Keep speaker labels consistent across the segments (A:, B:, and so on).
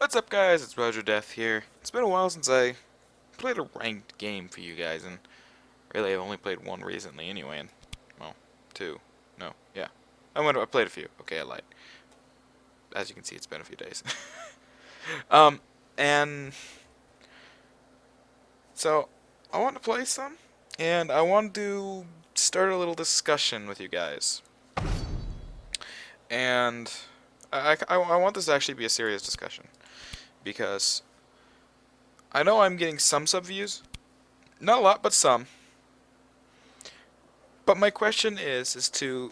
A: What's up, guys? It's RogerDeath here. It's been a while since I played a ranked game for you guys, and really I've only played one recently anyway, and, well, two. No, yeah. I played a few. Okay, I lied. As you can see, it's been a few days. um, and so I want to play some, and I want to start a little discussion with you guys. And I want this to actually be a serious discussion, because I know I'm getting some sub views. Not a lot, but some. But my question is to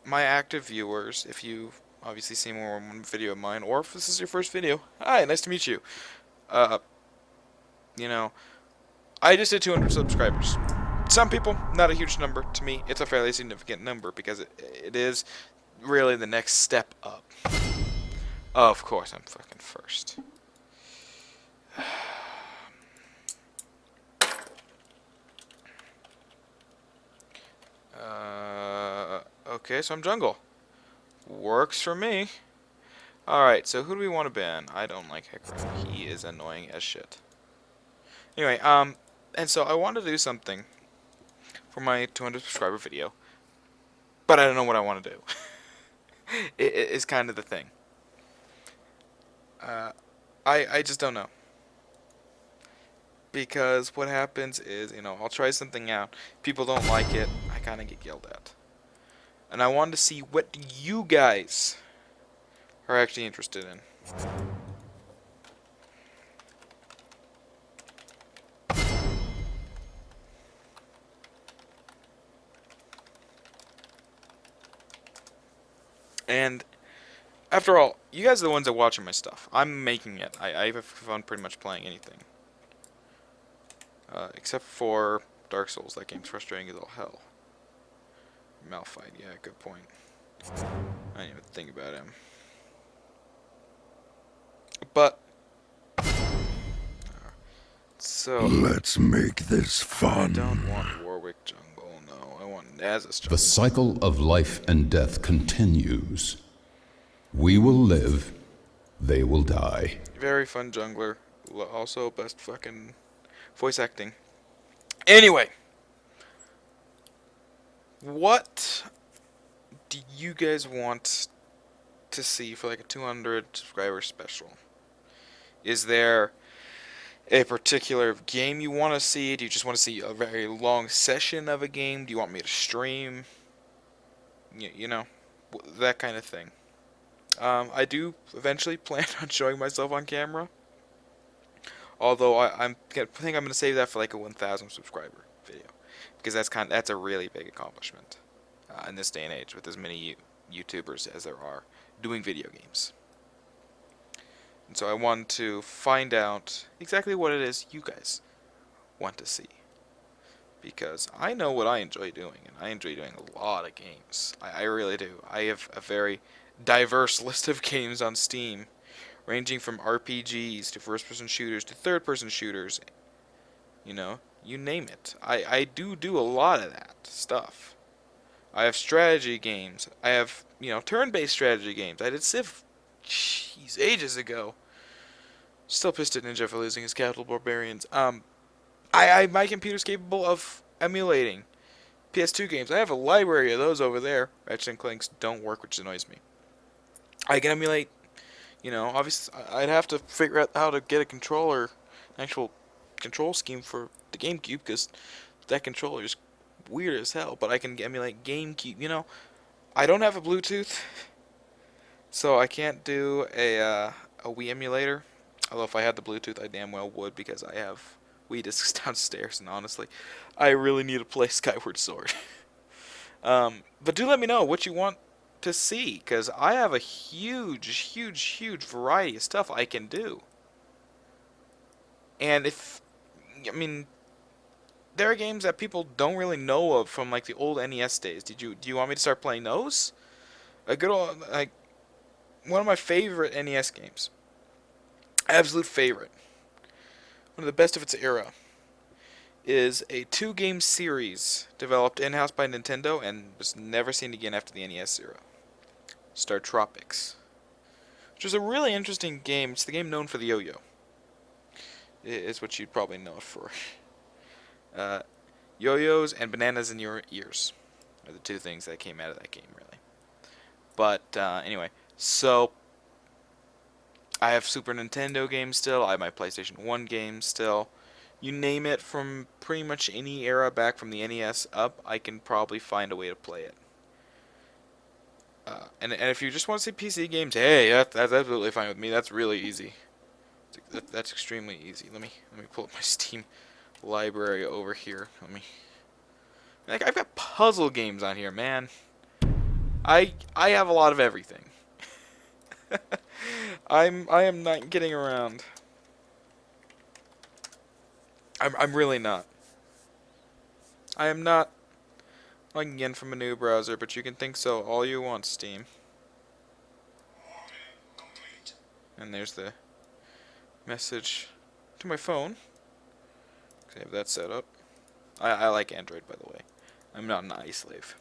A: my active viewers, if you've obviously seen more than one video of mine, or if this is your first video, hi, nice to meet you. Uh, you know, I just did 200 subscribers. Some people, not a huge number. To me, it's a fairly significant number because it is really the next step up. Of course, I'm fucking first. Okay, so I'm jungle. Works for me. Alright, so who do we want to ban? I don't like Hector. He is annoying as shit. Anyway, and so I want to do something for my 200 subscriber video, but I don't know what I want to do. It's kind of the thing. I just don't know. Because what happens is, I'll try something out. People don't like it. I kind of get yelled at. And I wanted to see what you guys are actually interested in. And after all, you guys are the ones that watching my stuff. I'm making it. I have fun pretty much playing anything. Except for Dark Souls. That game's frustrating as all hell. Malphite, yeah, good point. I didn't even think about him. But so
B: let's make this fun.
A: I don't want Warwick jungle, no. I want Nasus jungle.
C: The cycle of life and death continues. We will live, they will die.
A: Very fun jungler. Also best fucking voice acting. Anyway, what do you guys want to see for like a 200 subscriber special? Is there a particular game you want to see? Do you just want to see a very long session of a game? Do you want me to stream? You know, that kind of thing. I do eventually plan on showing myself on camera. Although I think I'm going to save that for like a 1,000 subscriber video, because that's a really big accomplishment in this day and age with as many YouTubers as there are doing video games. And so I want to find out exactly what it is you guys want to see, because I know what I enjoy doing, and I enjoy doing a lot of games. I really do. I have a very diverse list of games on Steam, ranging from RPGs to first-person shooters to third-person shooters. You name it. I do a lot of that stuff. I have strategy games. I have, turn-based strategy games. I did Civ, ages ago. Still pissed at Ninja for losing his Capital Barbarians. My computer's capable of emulating PS2 games. I have a library of those over there. Ratchet and Clanks don't work, which annoys me. I can emulate, obviously, I'd have to figure out how to get a controller, an actual control scheme for the GameCube, because that controller is weird as hell, but I can emulate GameCube, I don't have a Bluetooth, so I can't do a Wii emulator, although if I had the Bluetooth, I damn well would, because I have Wii discs downstairs, and honestly, I really need to play Skyward Sword. But do let me know what you want to see, because I have a huge variety of stuff I can do. And there are games that people don't really know of from like the old NES days. Do you want me to start playing those? A good old, like, one of my favorite NES games, absolute favorite, one of the best of its era, is a 2-game series developed in-house by Nintendo and was never seen again after the NES era. Star Tropics. which is a really interesting game. It's the game known for the yo-yo. Is what you'd probably know it for. Uh, Yo-yos and bananas in your ears are the two things that came out of that game, really. But anyway, so I have Super Nintendo games still. I have my PlayStation 1 games still. You name it, from pretty much any era back from the NES up, I can probably find a way to play it. And if you just want to see PC games, hey, that's absolutely fine with me. That's really easy. That's extremely easy. Let me pull up my Steam library over here. Like, I've got puzzle games on here, man. I have a lot of everything. I am not kidding around. I'm really not. I am not logging in from a new browser, but you can think so all you want, Steam. And there's the message to my phone. I have that set up. I like Android, by the way. I'm not an iSlave.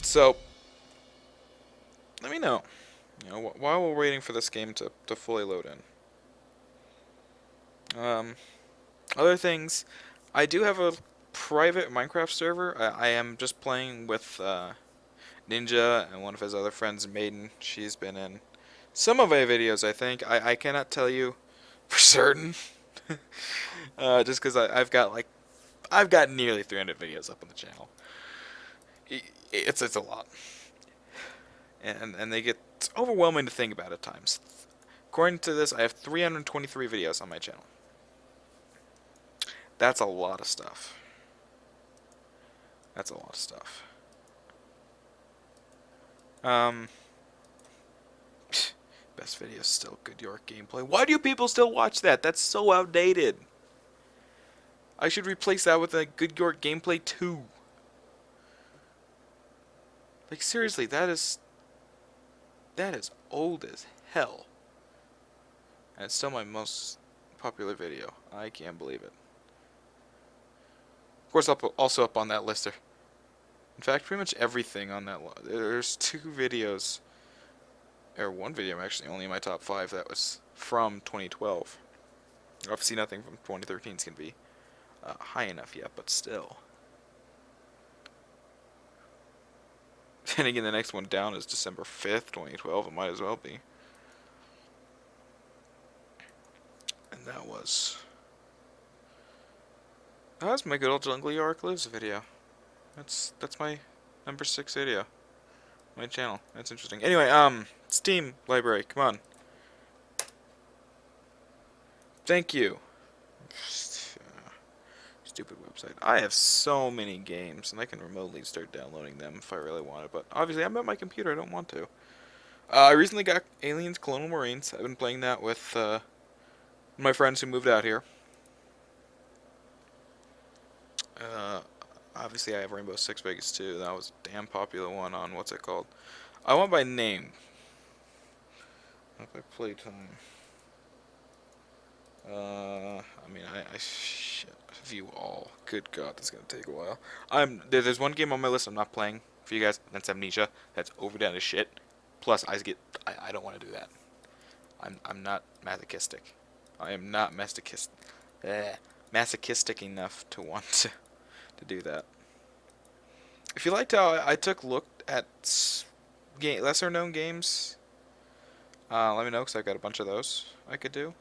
A: So, let me know. While we're waiting for this game to fully load in. Other things, I do have a private Minecraft server. I am just playing with Ninja and one of his other friends, Maiden. She's been in some of my videos, I think. I cannot tell you for certain. Just because I've got nearly 300 videos up on the channel. It's a lot. And they get overwhelming to think about at times. According to this, I have 323 videos on my channel. That's a lot of stuff. That's a lot of stuff. Best video is still Good York gameplay. Why do people still watch that? That's so outdated. I should replace that with a Good York gameplay 2. Like, seriously, that is old as hell. And it's still my most popular video. I can't believe it. Of course, also up on that list. In fact, pretty much everything on that list. There's 2 videos, or 1 video actually, only in my top 5 that was from 2012. Obviously, nothing from 2013 is going to be high enough yet, but still. Then again, the next one down is December 5th, 2012. It might as well be. And that was my good old Jungle York Lives video. That's my number 6 video. My channel. That's interesting. Anyway, Steam library. Come on. Thank you. Stupid website. I have so many games, and I can remotely start downloading them if I really wanted, but obviously I'm at my computer. I don't want to. I recently got Aliens Colonial Marines. I've been playing that with my friends who moved out here. Obviously I have Rainbow Six Vegas too. That was a damn popular one on, what's it called? I went by name. Not by playtime. I mean, I view all. Good God, that's gonna take a while. There's one game on my list I'm not playing for you guys. That's Amnesia. That's overdone as shit. Plus, I don't want to do that. I'm not masochistic. I am not masochistic enough to want to do that. If you liked how I took a look at lesser known games, let me know, because I've got a bunch of those I could do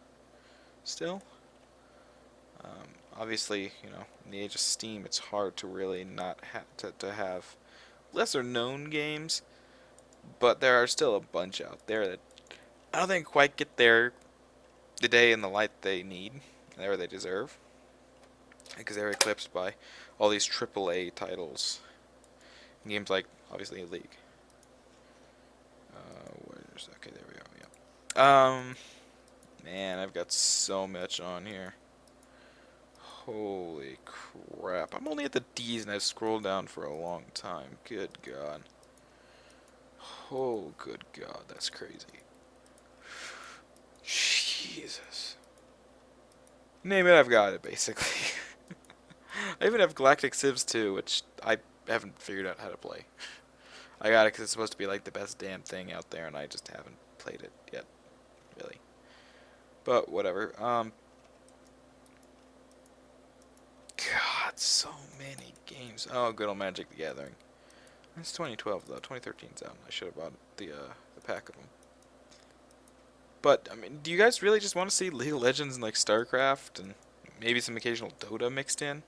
A: still. Obviously, in the age of Steam, it's hard to really not to have lesser known games, but there are still a bunch out there that I don't think quite get the day and the light they need, or they deserve, because they're eclipsed by all these AAA titles. Games like, obviously, League. Okay, there we go, yeah. Man, I've got so much on here. Holy crap. I'm only at the D's and I've scrolled down for a long time. Good God. Oh, good God, that's crazy. Jesus. Name it, I've got it, basically. I even have Galactic Civs 2, which I haven't figured out how to play. I got it because it's supposed to be like the best damn thing out there, and I just haven't played it yet, really. But whatever. God, so many games. Oh, good old Magic the Gathering. It's 2012 though. 2013's out. I should have bought the pack of them. But I mean, do you guys really just want to see League of Legends and like StarCraft and maybe some occasional Dota mixed in?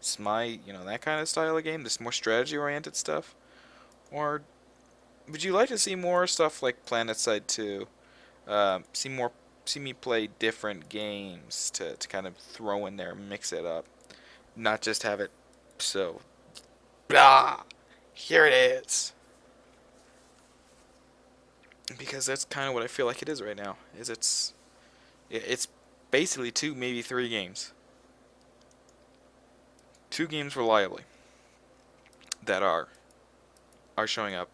A: Smite, that kind of style of game, this more strategy-oriented stuff? Or would you like to see more stuff like PlanetSide 2? See me play different games to kind of throw in there, mix it up, not just have it so blah. Here it is. Because that's kind of what I feel like it is right now. It's basically 2, maybe 3 games. 2 games reliably that are showing up,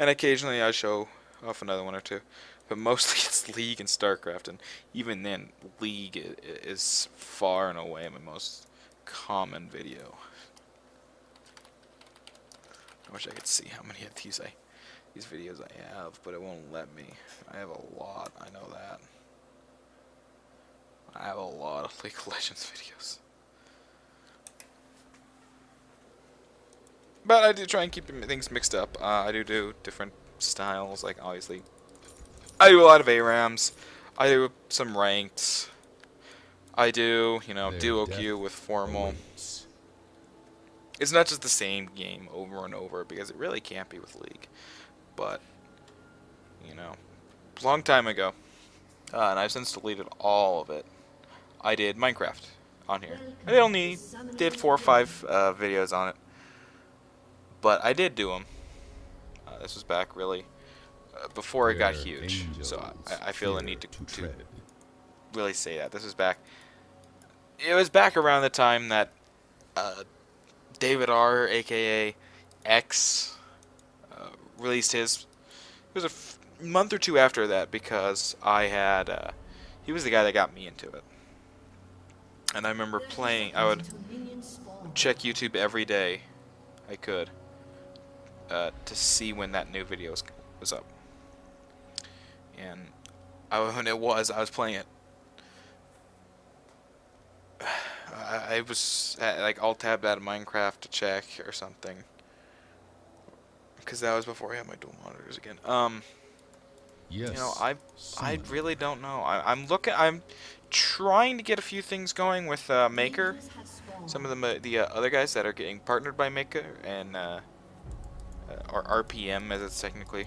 A: and occasionally I show off another one or two, but mostly it's League and StarCraft, and even then, League is far and away my most common video. I wish I could see how many of these videos I have, but it won't let me. I have a lot, I know that. I have a lot of League of Legends videos. But I do try and keep things mixed up. I do different styles, like obviously. I do a lot of ARAMs. I do some ranked. I do, duo queue with formal. It's not just the same game over and over, because it really can't be with League. But, a long time ago, and I've since deleted all of it, I did Minecraft on here. I only did 4 or 5 videos on it. But I did do them. This was back really before it got huge. So I feel the need to really say that. This was back. It was back around the time that David R, aka X, released his. It was a month or 2 after that, because I had. He was the guy that got me into it. And I remember playing. I would check YouTube every day I could. To see when that new video was up, and when it was, I was playing it. I was like alt-tabbed out of Minecraft to check or something, because that was before I had my dual monitors again.
C: Yes.
A: I really don't know. I'm trying to get a few things going with Maker. Some of the other guys that are getting partnered by Maker, and or RPM as it's technically,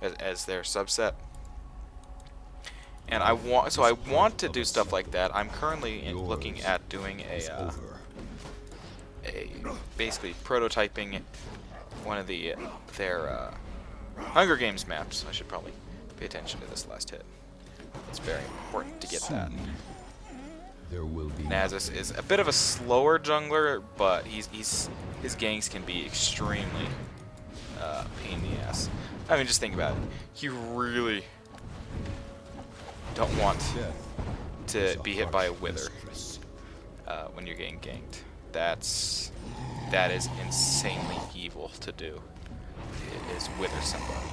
A: as their subset. And I want to do stuff like that. I'm currently looking at doing a basically prototyping one of their Hunger Games maps. I should probably pay attention to this last hit. It's very important to get that.
C: There will be
A: Nasus is a bit of a slower jungler, but his ganks can be extremely pain in the ass. I mean, just think about it. You really don't want to be hit by a wither when you're getting ganked. That is insanely evil to do. Is wither somebody.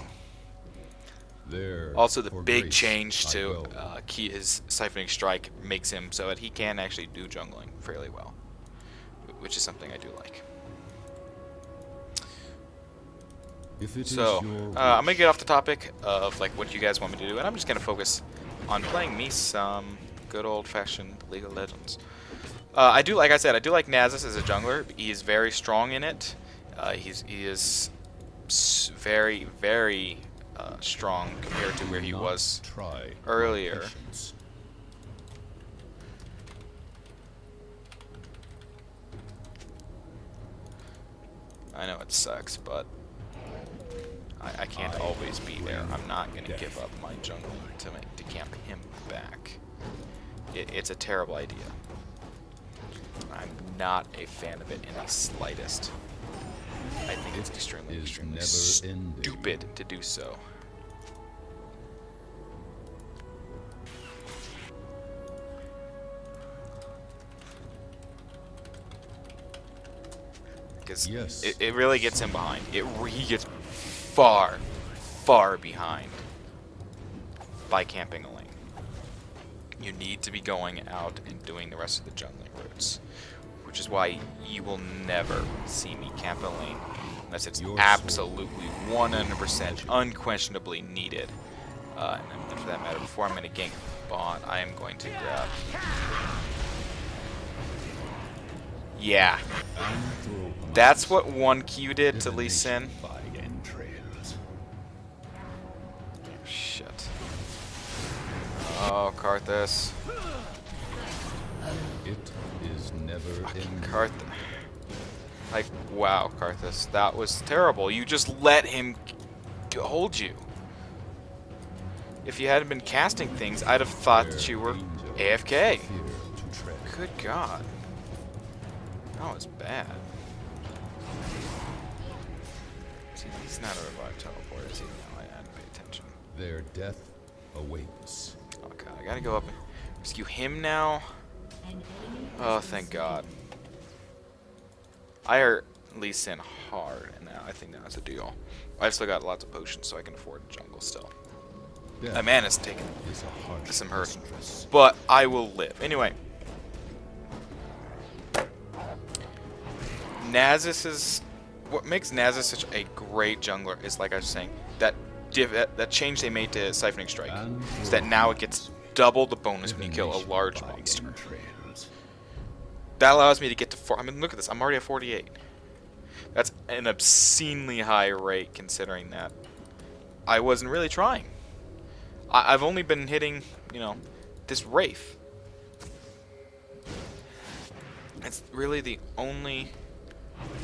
A: Also, the big change to his Siphoning Strike makes him so that he can actually do jungling fairly well, which is something I do like. So, I'm going to get off the topic of like what you guys want me to do, and I'm just going to focus on playing me some good old-fashioned League of Legends. Like I said, I do like Nasus as a jungler. He is very strong in it. He is very, very strong compared to where he was earlier. I know it sucks, but I can't always be there. I'm not going to give up my jungle to camp him back. It's a terrible idea. I'm not a fan of it in the slightest. I think it's extremely stupid to do so. because
C: Yes.
A: it really gets him behind. He gets far, far behind by camping a lane. You need to be going out and doing the rest of the jungling routes, which is why you will never see me camp a lane unless it's absolutely 100% unquestionably needed. And for that matter, before I'm going to gank bot, I am going to grab. Yeah, that's what 1Q did to Lee Sin. Shit. Oh, Karthus.
C: It is never ending.
A: Karthus. Like, wow, Karthus. That was terrible. You just let him hold you. If you hadn't been casting things, I'd have thought that you were AFK. Good God. That was bad. See, he's not a revived teleporter, is he? No, I didn't pay attention.
C: Their death awaits.
A: Oh God, I gotta go up and rescue him now. Oh, thank God. I hurt Lee Sin hard, and now I think that's a deal. I've still got lots of potions, so I can afford jungle still. My mana's taken some hurting, but I will live. Anyway. Nasus is... What makes Nasus such a great jungler is, like I was saying, that change they made to Siphoning Strike. Is that now it gets double the bonus when you kill a large monster. That allows me to get to 4... I mean, look at this. I'm already at 48. That's an obscenely high rate, considering that I wasn't really trying. I've only been hitting, you know, this Wraith. It's really the only...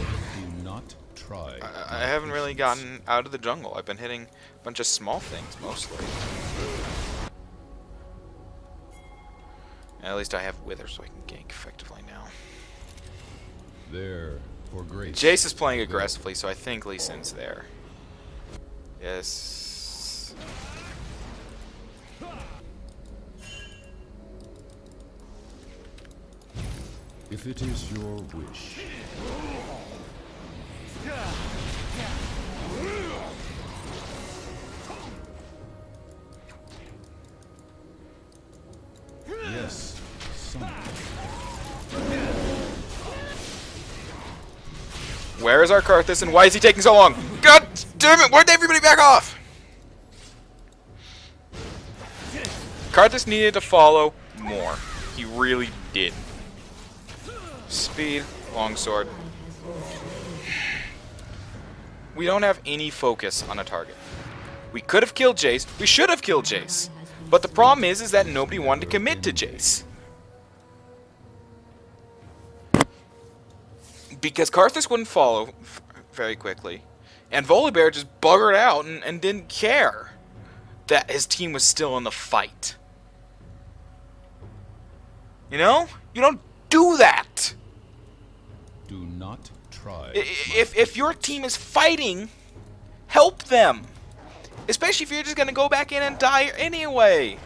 C: Do not try.
A: I haven't really gotten out of the jungle. I've been hitting a bunch of small things, mostly. And at least I have Wither, so I can gank effectively now.
C: There for grace.
A: Jace is playing aggressively, so I think Lee Sin's there. Yes.
C: If it is your wish. Yes, some.
A: Where is our Karthus, and why is he taking so long? God damn it! Why'd everybody back off? Karthus needed to follow more. He really did. Speed, longsword. We don't have any focus on a target. We could have killed Jace. We should have killed Jace. But the problem is that nobody wanted to commit to Jace. Because Karthus wouldn't follow very quickly. And Volibear just buggered out and didn't care that his team was still in the fight. You know? You don't do that!
C: Do not try.
A: If your team is fighting, help them. Especially if you're just going to go back in and die anyway.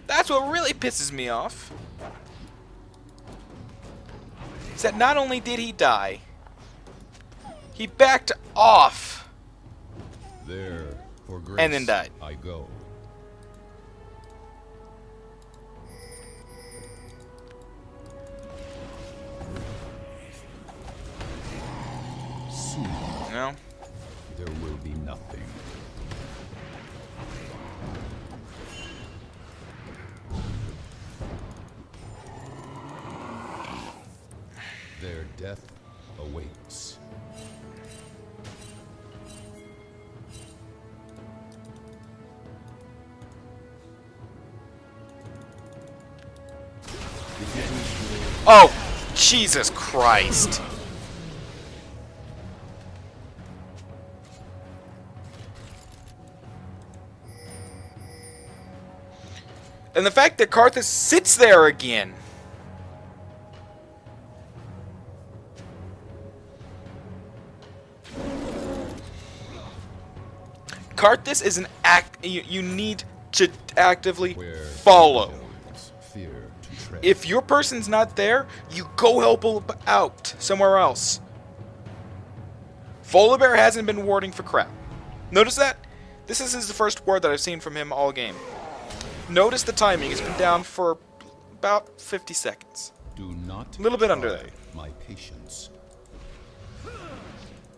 A: That's what really pisses me off. Is that not only did he die, he backed off.
C: There for grace.
A: And then died.
C: I go.
A: No?
C: There will be nothing. Their death awaits.
A: Oh, Jesus Christ. And the fact that Karthus sits there again. Karthus is an act. You need to actively follow.
C: Fear to tread.
A: If your person's not there, you go help out somewhere else. Volibear hasn't been warding for crap. Notice that? This is the first ward that I've seen from him all game. Notice the timing. It's been down for about 50 seconds.
C: Do not
A: A little bit under
C: try
A: that.
C: my patience.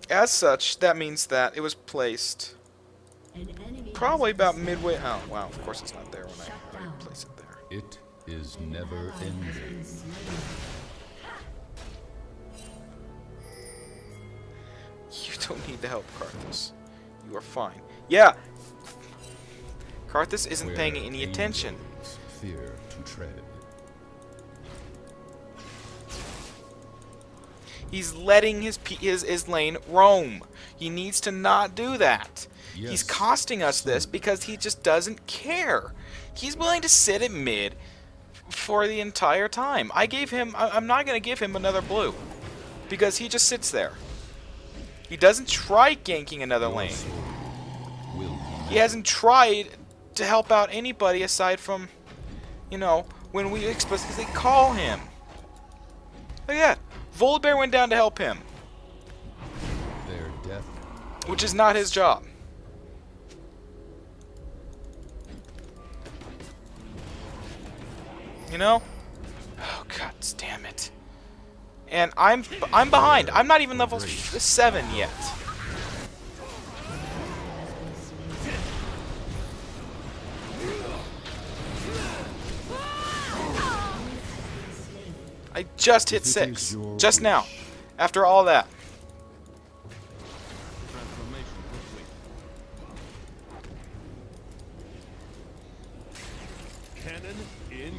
A: As such, that means that it was placed probably about midway. Oh, wow. Of course it's not there when I already place it there.
C: It is never ending.
A: You don't need to help Karthus. You are fine. Yeah! Karthus isn't paying
C: Where
A: any attention.
C: angels fear to tread.
A: He's letting his lane roam. He needs to not do that. He's
C: Yes,
A: costing us this
C: son.
A: because he just doesn't care. He's willing to sit at mid for the entire time. I'm not going to give him another blue because he just sits there. He doesn't try ganking another lane.
C: Will
A: He hasn't tried to help out anybody aside from, you know, when we explicitly call him. Look at that. Volibear went down to help him,
C: their death
A: which is not his job. You know? Oh god damn it. And I'm behind. I'm not even level 7 yet. I just hit
C: If it
A: 6.
C: is your
A: Just now.
C: wish.
A: After all that.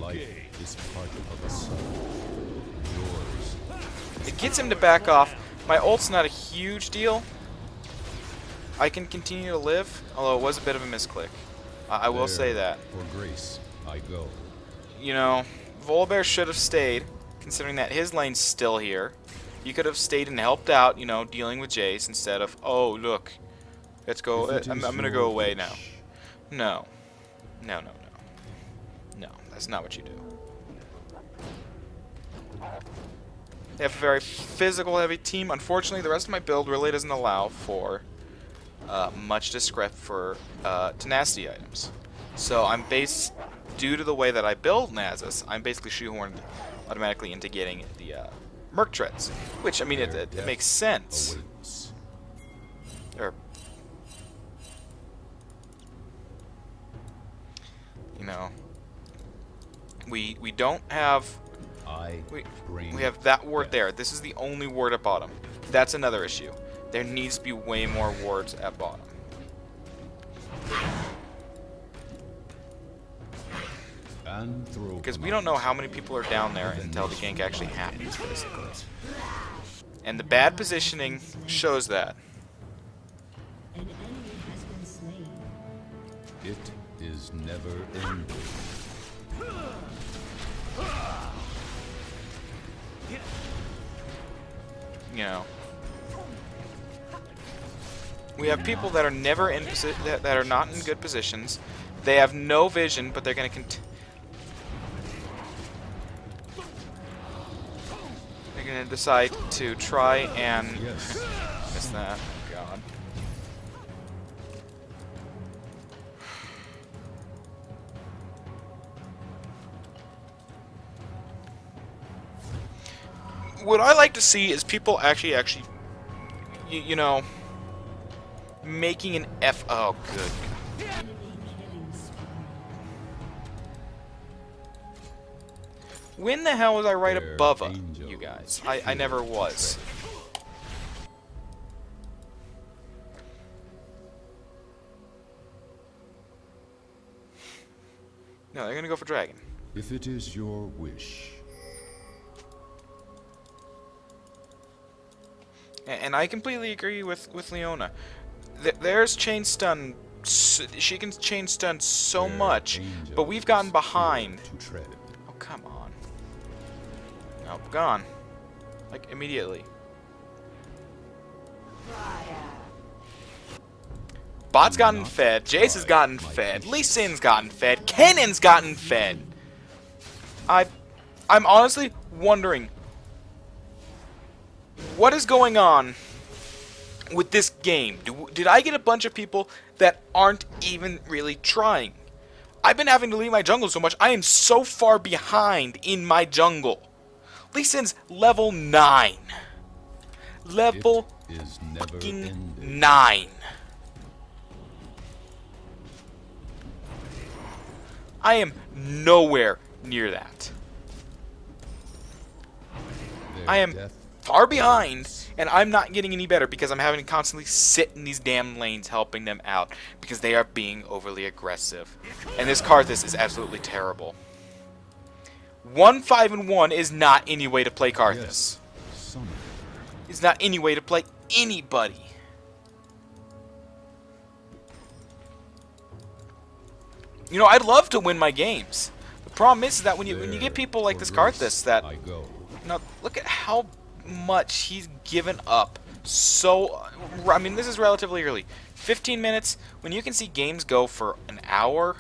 C: life is part of a soul. Yours.
A: It gets him to back off. My ult's not a huge deal. I can continue to live, although it was a bit of a misclick. I will say that.
C: For grace, I go.
A: You know, Volibear should have stayed, considering that his lane's still here. You could have stayed and helped out, you know, dealing with Jace instead of, oh, look, let's go,
C: If it
A: I'm
C: is
A: going to
C: your
A: go away now.
C: wish.
A: No. No, no, no. No, that's not what you do. They have a very physical heavy team. Unfortunately, the rest of my build really doesn't allow for much discrep for tenacity items. So I'm due to the way that I build Nasus, I'm basically shoehorned automatically into getting the Merc Treads. Which, I mean, it makes sense.
C: Awaits.
A: Or, you know, we don't have
C: I bring
A: we have that ward
C: death.
A: there. This is the only ward at bottom. That's another issue. There needs to be way more wards at bottom.
C: And throw
A: Because we
C: them
A: don't know
C: out.
A: how many people are down there until the gank actually happens, basically. And the bad positioning shows that.
D: An enemy has been slain.
C: It is never ending.
A: You know, we have people that are never in that are not in good positions. They have no vision, but they're going to they're going to decide to try and
C: Yes.
A: miss that. Oh, God. What I like to see is people actually, you know, making an F. Oh, good.
D: Enemy killing spree.
A: When the hell was I right
C: Where
A: above
C: angels
A: you guys? I never was. No, they're gonna go for dragon.
C: If it is your wish.
A: And I completely agree with Leona. There's chain stun. She can chain stun so
C: where
A: much, but we've gotten
C: angels
A: behind.
C: fear to tread.
A: Oh, come on. No, gone. Like, immediately. Bot's gotten
C: not
A: fed. Jace has gotten
C: my
A: fed.
C: patience.
A: Lee Sin's gotten fed. Kennan's gotten fed. I'm honestly wondering what is going on with this game. Did I get a bunch of people that aren't even really trying? I've been having to leave my jungle so much. I am so far behind in my jungle. Lee Sin's level 9. Level fucking 9. I am nowhere near that. I am far behind, and I'm not getting any better because I'm having to constantly sit in these damn lanes helping them out because they are being overly aggressive. And this Karthus is absolutely terrible. 1-5-1 is not any way to play Karthus. It's not any way to play anybody. You know, I'd love to win my games. The problem is that when you get people like this Karthus that, you know, look at how much he's given up. So, I mean, this is relatively early. 15 minutes, when you can see games go for an hour,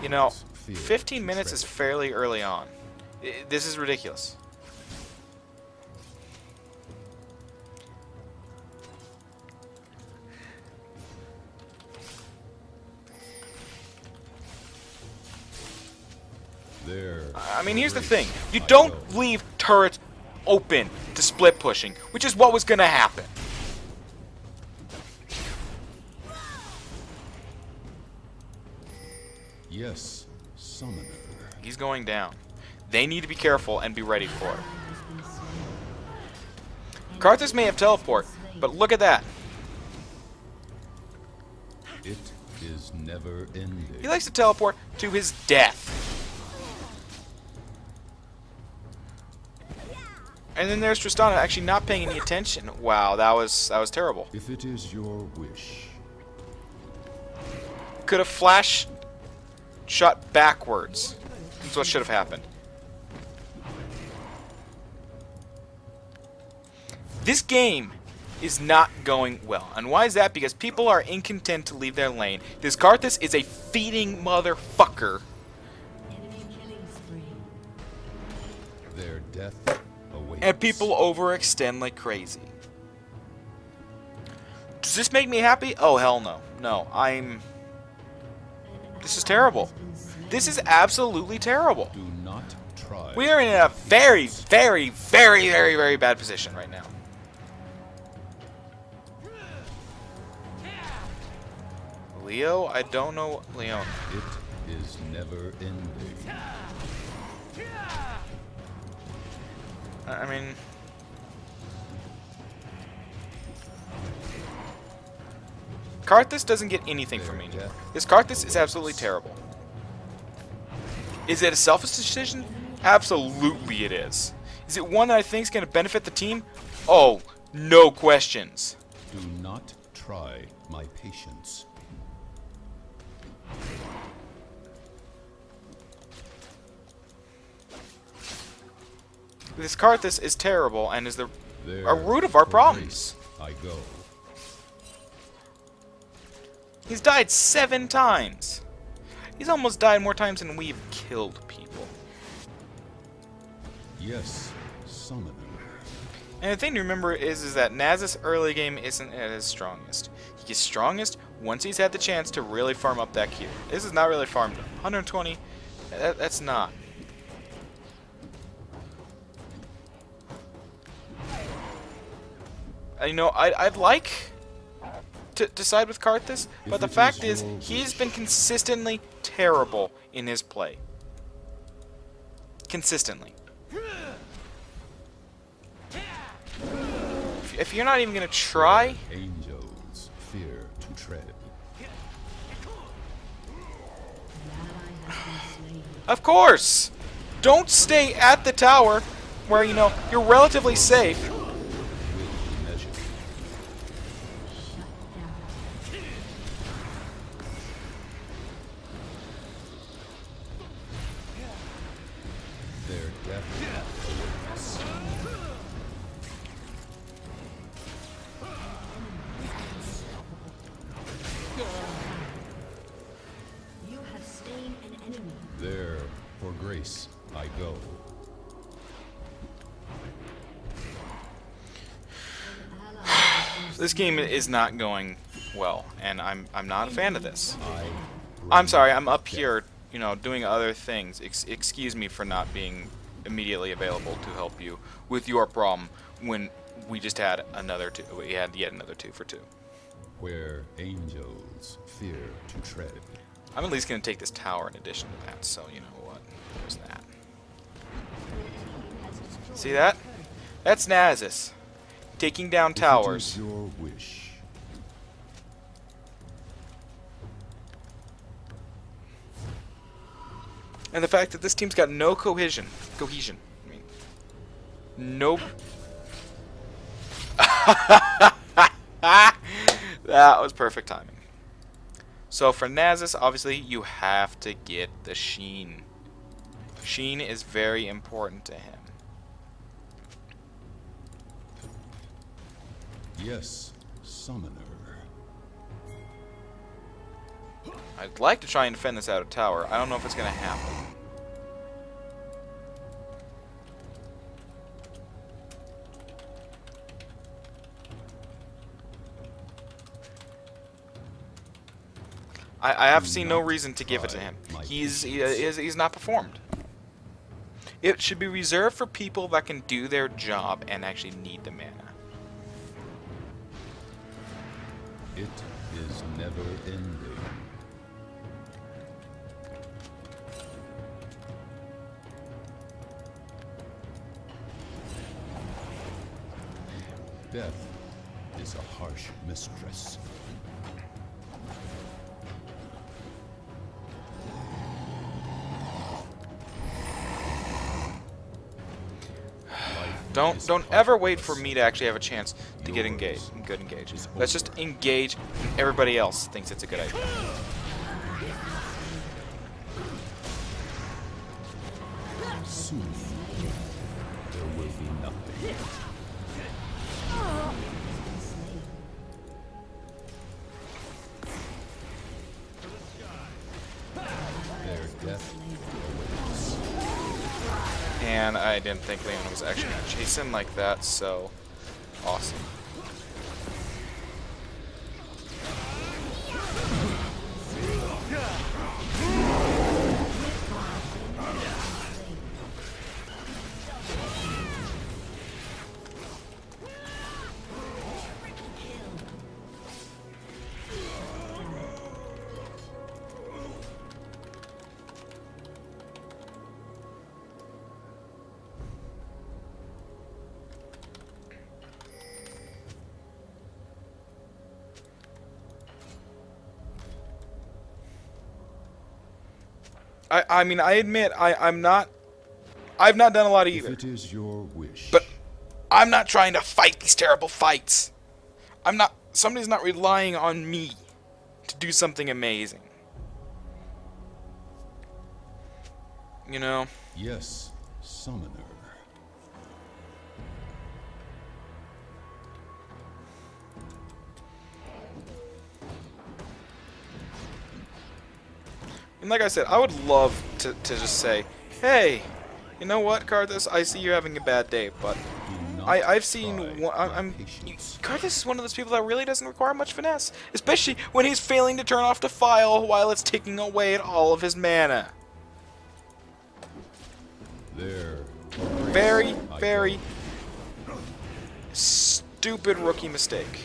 A: you know, 15 minutes is fairly early on. This is ridiculous. I mean, here's the thing. You don't leave turrets open to split pushing, which is what was going to happen.
C: Yes, summoner.
A: He's going down. They need to be careful and be ready for it. Karthus may have teleport, but look at that.
C: It is never ending.
A: He likes to teleport to his death. And then there's Tristana actually not paying any attention. Wow, that was terrible.
C: If it is your wish.
A: Could have flash shot backwards. That's what should have happened. This game is not going well. And why is that? Because people are incontent to leave their lane. This Karthus is a feeding motherfucker.
C: Their death awaits.
A: And people overextend like crazy. Does this make me happy? Oh, hell no. No, this is terrible. This is absolutely terrible.
C: Do not try.
A: We are in a very, very, very, very, very bad position right now. Leo? I don't know Leon.
C: It is never ending.
A: I mean... Karthus doesn't get anything from me anymore. This Karthus is absolutely terrible. Is it a selfish decision? Absolutely it is. Is it one that I think is going to benefit the team? Oh, no questions.
C: Do not try my patience.
A: This Karthus is terrible and is a root of our problems.
C: I go.
A: He's died 7 times. He's almost died more times than we've killed people.
C: Yes, summoner.
A: And the thing to remember is that Naz's early game isn't at his strongest. He gets strongest once he's had the chance to really farm up that Q. This is not really farmed up. 120, that's not. You know, I'd like to side with Karthus, but the fact is, he's been consistently terrible in his play. Consistently. If you're not even going to try...
C: Angels fear to tread.
A: Of course! Don't stay at the tower where, you know, you're relatively safe.
C: Their death awaits.
D: You have slain an enemy.
C: There, for grace, I go.
A: This game is not going well, and I'm not a fan of this. I'm sorry, I'm up here, you know, doing other things. Excuse me for not being immediately available to help you with your problem when we just had another two. We had yet another 2 for 2.
C: Where angels fear to tread.
A: I'm at least going to take this tower in addition to that, so you know what? There's that. See that? That's Nasus. Taking down towers.
C: If it is your wish.
A: And the fact that this team's got no cohesion. I mean, nope. That was perfect timing. So for Nasus, obviously, you have to get the Sheen. Sheen is very important to him.
C: Yes, summoner.
A: I'd like to try and defend this out of tower. I don't know if it's going to happen. I have seen no reason to give it to him. He's not performed. It should be reserved for people that can do their job and actually need the mana.
C: It is never ending. Death is a harsh mistress.
A: Don't ever wait for me to actually have a chance to get engaged. Good engage. Let's just engage, and everybody else thinks it's a good idea.
C: Soon, there will be nothing. Their death awaits.
A: And I didn't think Leon was actually going to chase him like that, so awesome. I mean, I admit, I've not done a lot either.
C: If it is your wish.
A: But I'm not trying to fight these terrible fights. Somebody's not relying on me to do something amazing. You know?
C: Yes, summoner.
A: And like I said, I would love to just say, hey, you know what, Karthus? I see you're having a bad day, but I've seen Karthus is one of those people that really doesn't require much finesse, especially when he's failing to turn off the file while it's taking away at all of his mana. Very, very stupid rookie mistake.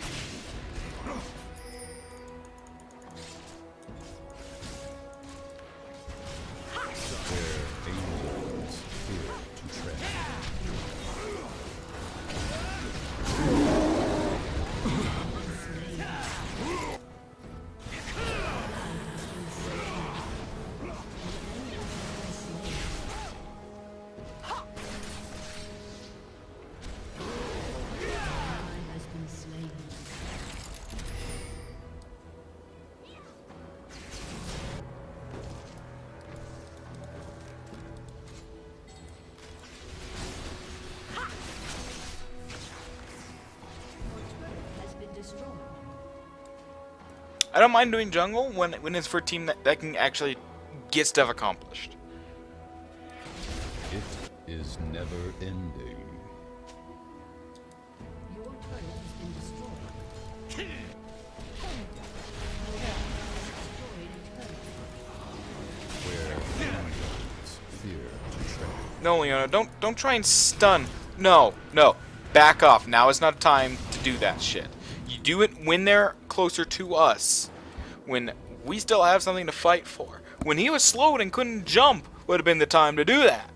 A: I don't mind doing jungle when it's for a team that can actually get stuff accomplished.
C: It is never ending.
D: Your turret has been destroyed.
A: No, Leona, don't try and stun. No, no. Back off. Now is not time to do that shit. You do it when they're closer to us. When we still have something to fight for. When he was slowed and couldn't jump would have been the time to do that.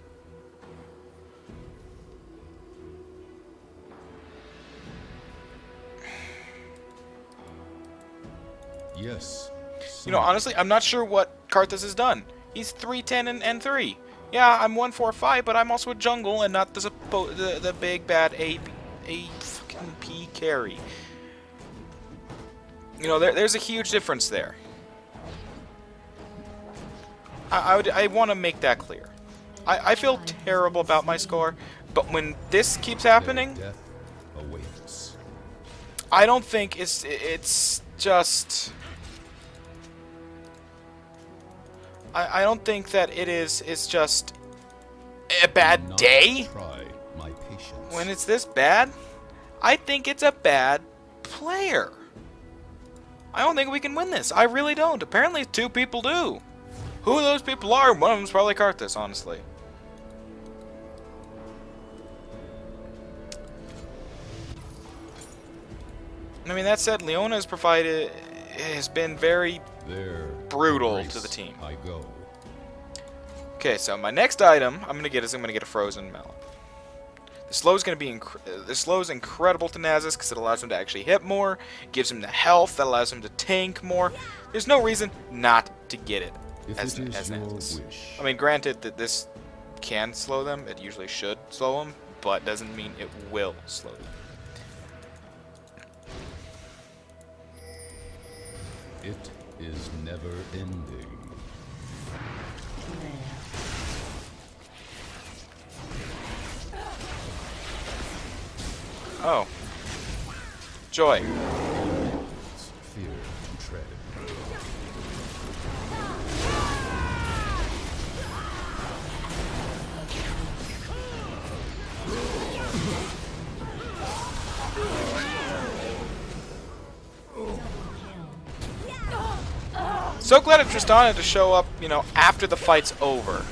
C: Yes.
A: You know, honestly, I'm not sure what Karthus has done. He's 310 and 3. Yeah, I'm 145, but I'm also a jungle and not the big bad A fucking P carry. You know, there's a huge difference there. I want to make that clear. I feel terrible about my score, but when this keeps happening,
C: Death awaits.
A: I don't think it's just. I don't think that it's just a bad
C: Not
A: day
C: Try my patience.
A: when it's this bad. I think it's a bad player. I don't think we can win this. I really don't. Apparently 2 people do. Who those people are, one of them's probably Karthus, honestly. I mean, that said, Leona has been very
C: There,
A: brutal
C: grace
A: to the team.
C: I go.
A: Okay, so my next item I'm gonna get a frozen melon. The slow's gonna be the slow's incredible to Nasus because it allows him to actually hit more, gives him the health that allows him to tank more. There's no reason not to get it
C: If
A: as
C: it is your
A: Nasus.
C: wish.
A: I mean, granted that this can slow them, it usually should slow them, but doesn't mean it will slow them.
C: It is never ending.
A: Oh. Joy.
C: Fear to tread.
A: So glad of Tristana to show up, you know, after the fight's over.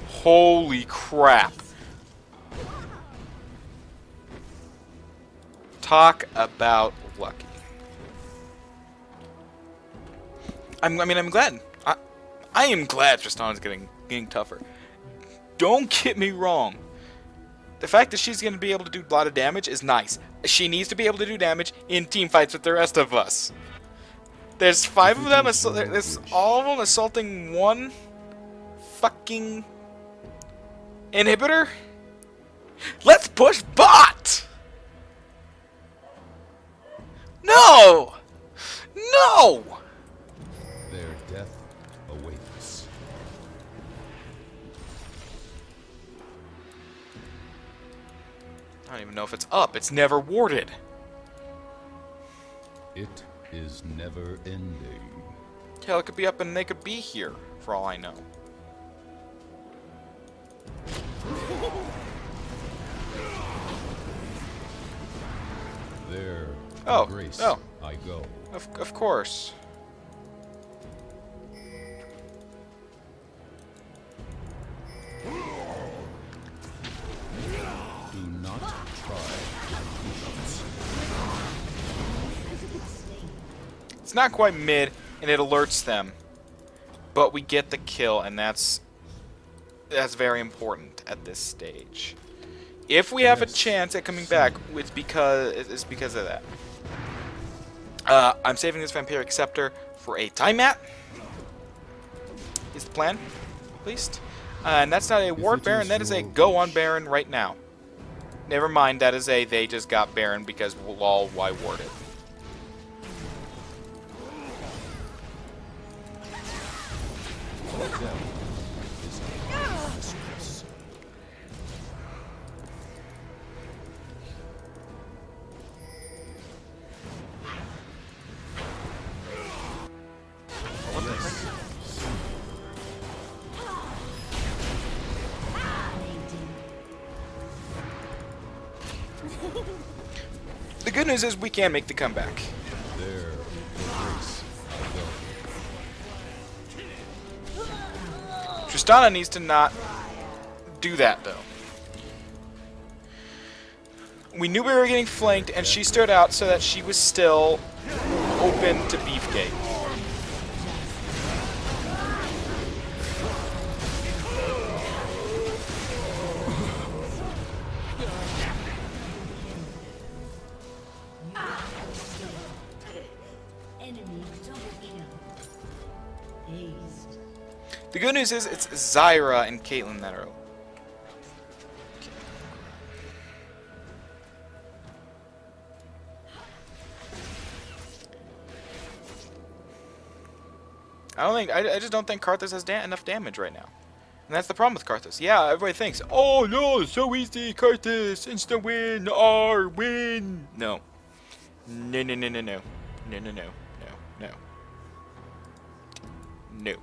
A: Holy crap. Talk about lucky. I'm glad. I am glad Tristana's getting tougher. Don't get me wrong. The fact that she's going to be able to do a lot of damage is nice. She needs to be able to do damage in team fights with the rest of us. There's 5 of them. There's all of them assaulting one fucking inhibitor. Let's push bot. No. No.
C: Their death awaits.
A: I don't even know if it's up. It's never warded.
C: It is never ending.
A: Hell, it could be up and they could be here, for all I know.
C: There,
A: Oh,
C: grace
A: oh.
C: I go.
A: Of course.
C: Do not try my patience.
A: It's not quite mid, and it alerts them. But we get the kill, and that's very important at this stage. If we have a
C: Yes.
A: chance at coming back, it's because of that. I'm saving this Vampiric Scepter for a time mat. Is the plan, at least. And that's not a Ward
C: it
A: Baron,
C: is
A: that is a
C: your
A: go on
C: wish.
A: Baron right now. Never mind, that is a they just got Baron because lol, why ward it?
C: Death is our mistress.
A: The good news is we can make the comeback.
C: There, for grace I go.
A: Tristana needs to not do that, though. We knew we were getting flanked, and she stood out so that she was still open to Beefcake.
D: Enemy double kill. Aced.
A: The good news is it's Zyra and Caitlyn that are. I just don't think Karthus has enough damage right now. And that's the problem with Karthus. Yeah, everybody thinks, oh no, it's so easy, Karthus, instant win, R, win. No. No, no, no, no, no. No, no, no, no, no. No.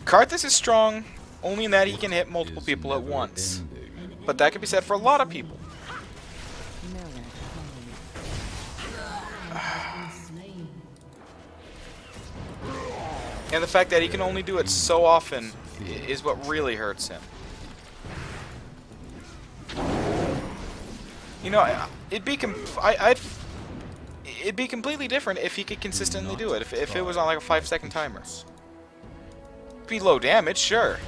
A: Karthus is strong only in that he can hit multiple people at once. But that can be said for a lot of people. And the fact that he can only do it so often is what really hurts him. You know, it'd be completely different if he could consistently do it. If it was on like a 5-second timer. It'd be low damage, sure.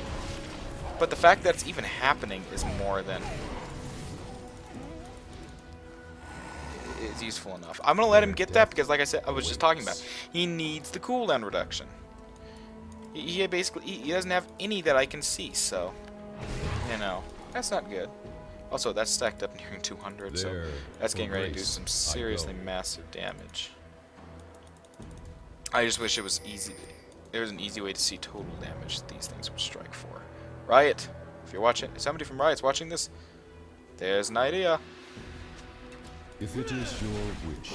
A: But the fact that it's even happening is more than is useful enough. I'm gonna let him get that because, like I said, I was just talking about, he needs the cooldown reduction. He basically he doesn't have any that I can see, so you know that's not good. Also, that's stacked up nearing 200, so that's getting ready to do some seriously massive damage. I just wish it was easy. There was an easy way to see total damage these things would strike for. Riot, if you're watching, if somebody from Riot's watching this, there's an idea.
C: If it is your wish.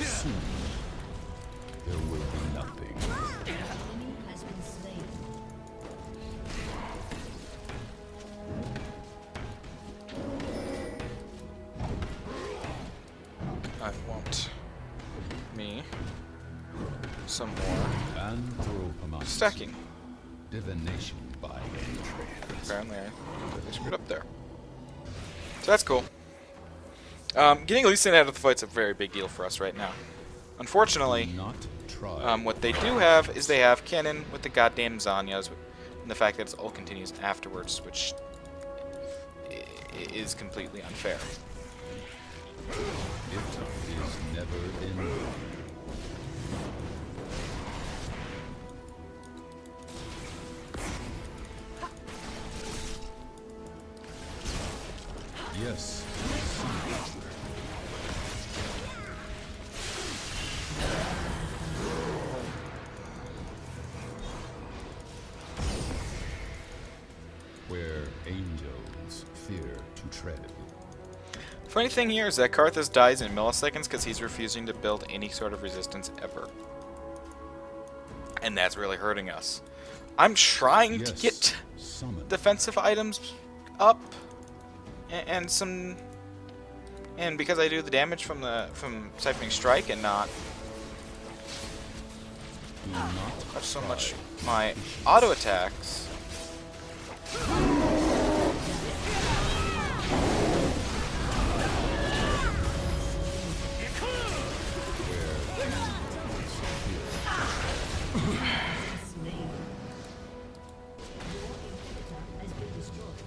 C: Soon, there will be nothing.
D: Enemy has been slain.
A: I want me some more
C: Anthropomancy.
A: stacking.
C: Divination by entry.
A: Apparently, I screwed up there. So that's cool. Getting Lee Sin out of the fight's a very big deal for us right now. Unfortunately,
C: Not try.
A: what they do have is they have Kennen with the goddamn Zanyas, and the fact that it's all continues afterwards, which is completely unfair.
C: It is never ending. Yes. Where angels fear to tread.
A: Funny thing here is that Karthus dies in milliseconds because he's refusing to build any sort of resistance ever. And that's really hurting us. I'm trying to get
C: Summon.
A: defensive items up and some, and because I do the damage from siphoning strike and not
C: Do not
A: so
C: try.
A: much my auto attacks.
C: Where angels fear.
D: Slain. Your inhibitor has been destroyed.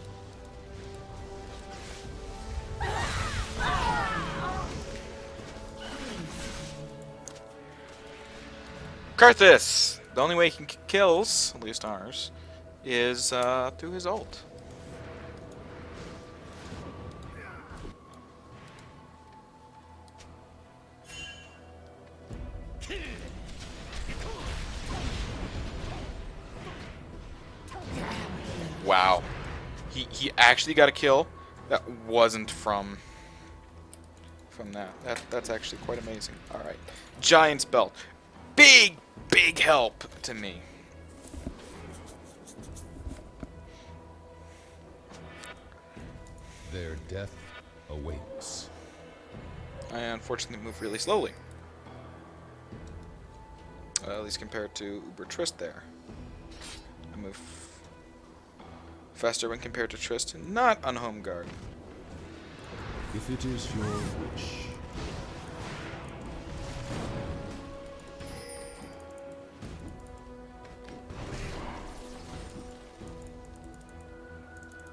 A: Karthus! The only way he can kills, at least ours, is through his ult. Wow. He actually got a kill that wasn't from that. That's actually quite amazing. Alright. Giant's Belt. Big help to me.
C: Their death awaits.
A: I unfortunately move really slowly. At least compared to Uber Trist there. I move faster when compared to Trist, not on home guard.
C: If it is your wish.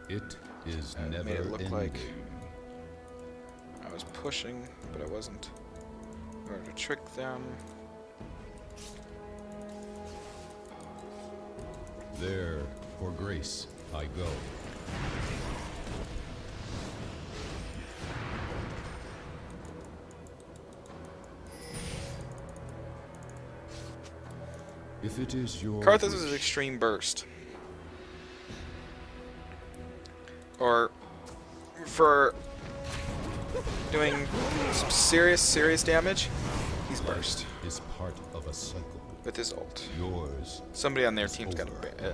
C: It is never
A: Made it look
C: ending.
A: like I was pushing, but I wasn't. In order to trick them.
C: There, for grace, I go. If it is your
A: Karthus
C: wish.
A: is extreme burst. Or for doing some serious damage, he's burst
C: Is part of a cycle.
A: with his ult.
C: Yours.
A: Somebody on their team's got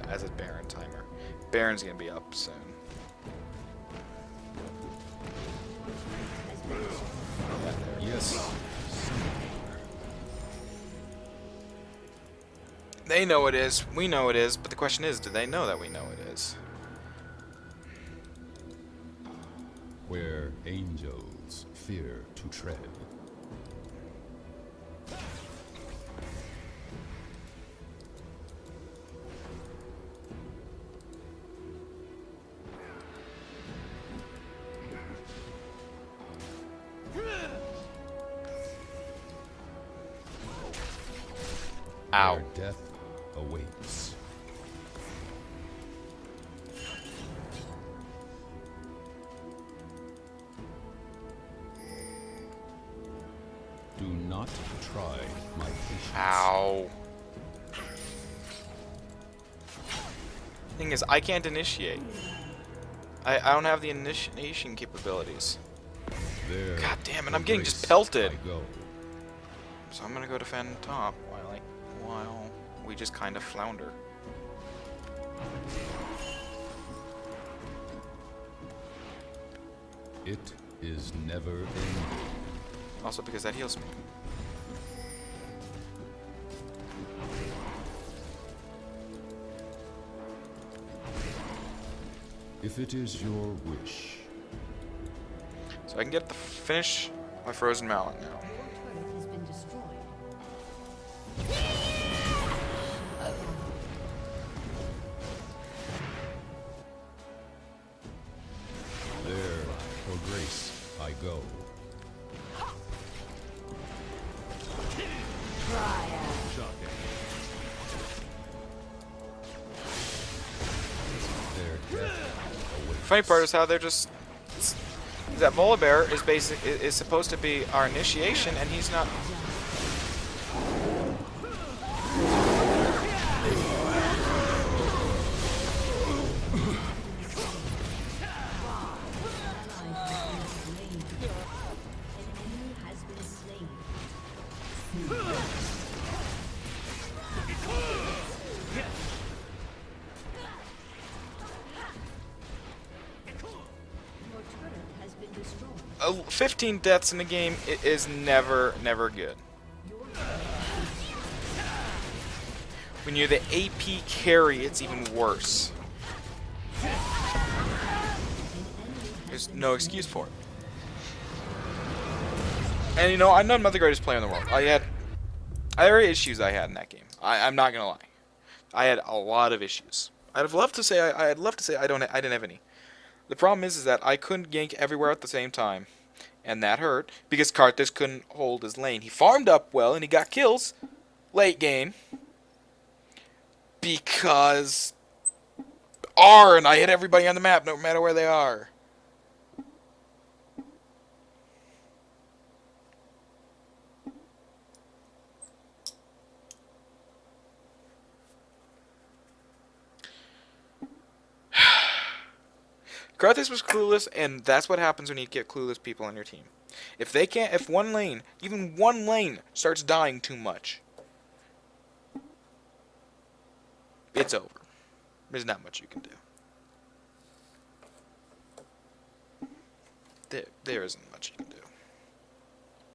A: as a Baron timer. Baron's gonna be up soon.
C: Yes.
A: They know it is. We know it is. But the question is, do they know that we know it is?
C: Where angels fear to tread.
A: Ow.
C: Their death awaits. Do not try my patience.
A: Ow. Thing is, I can't initiate. I don't have the initiation capabilities.
C: There,
A: God damn it,
C: for
A: I'm getting just
C: grace
A: pelted.
C: I go.
A: So I'm gonna go defend top while we just kind of flounder.
C: It is never ending.
A: Also because that heals me.
C: If it is your wish.
A: So I can get the finish my Frozen Mallet now.
D: Your turret has been destroyed.
C: There, for grace, I go. Their death awaits.
A: Funny part is how they're just that Volibear is is supposed to be our initiation, and he's not.
D: Has been slain. Your turret has been destroyed.
A: 15 deaths in the game is never good. When you're the AP carry, it's even worse. There's no excuse for it. And you know, I'm not the greatest player in the world. There are issues I had in that game. I'm not gonna lie. I had a lot of issues. I'd love to say I didn't have any. The problem is that I couldn't gank everywhere at the same time, and that hurt because Karthus couldn't hold his lane. He farmed up well and he got kills late game because R and I hit everybody on the map no matter where they are. Karthus was clueless, and that's what happens when you get clueless people on your team. If one lane, even one lane, starts dying too much, it's over. There's not much you can do. there isn't much you can